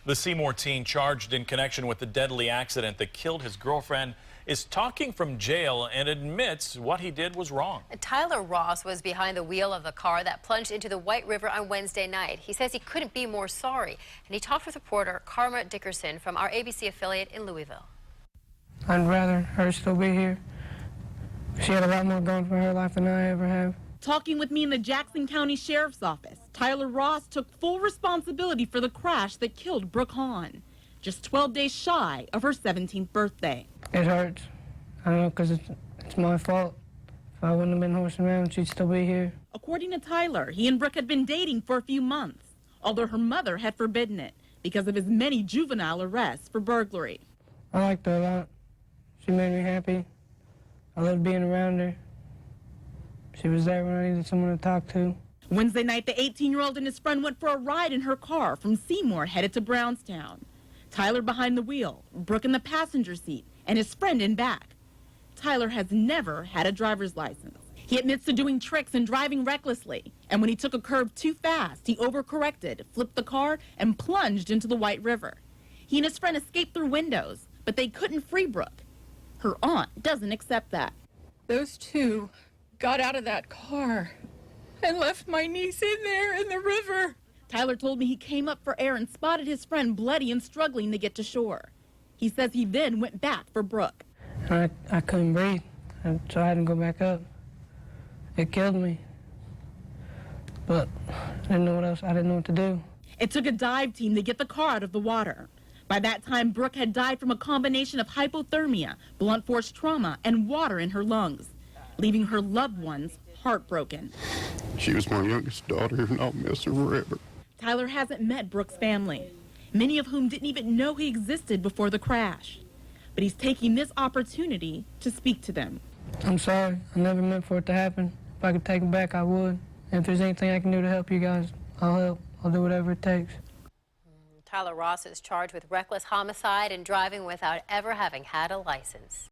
The Seymour teen charged in connection with the deadly accident that killed his girlfriend is talking from jail and admits what he did was wrong. Tyler Ross was behind the wheel of the car that plunged into the White River on Wednesday night. He says he couldn't be more sorry, and he talked with reporter Karma Dickerson from our ABC affiliate in Louisville. I'd rather her still be here. She had a lot more going for her life than I ever have. Talking with me in the Jackson County Sheriff's Office, Tyler Ross took full responsibility for the crash that killed Brooke Hawn, just 12 days shy of her 17th birthday. It hurts. I know, because it's my fault. If I wouldn't have been horsing around, she'd still be here. According to Tyler, he and Brooke had been dating for a few months, although her mother had forbidden it because of his many juvenile arrests for burglary. I liked her a lot. She made me happy. I loved being around her. She was there when I needed someone to talk to. Wednesday night, the 18-year-old and his friend went for a ride in her car from Seymour headed to Brownstown. Tyler behind the wheel, Brooke in the passenger seat, and his friend in back. Tyler has never had a driver's license. He admits to doing tricks and driving recklessly. And when he took a curve too fast, he overcorrected, flipped the car, and plunged into the White River. He and his friend escaped through windows, but they couldn't free Brooke. Her aunt doesn't accept that. Those two got out of that car and left my niece in there in the river. Tyler told me he came up for air and spotted his friend bloody and struggling to get to shore. He says he then went back for Brooke. I couldn't breathe, so I had to go back up. It killed me. But I didn't know what else. I didn't know what to do. It took a dive team to get the car out of the water. By that time, Brooke had died from a combination of hypothermia, blunt force trauma, and water in her lungs, leaving her loved ones heartbroken. She was my youngest daughter, and I'll miss her forever. Tyler hasn't met Brooke's family, many of whom didn't even know he existed before the crash. But he's taking this opportunity to speak to them. I'm sorry. I never meant for it to happen. If I could take it back, I would. And if there's anything I can do to help you guys, I'll help. I'll do whatever it takes. Tyler Ross is charged with reckless homicide and driving without ever having had a license.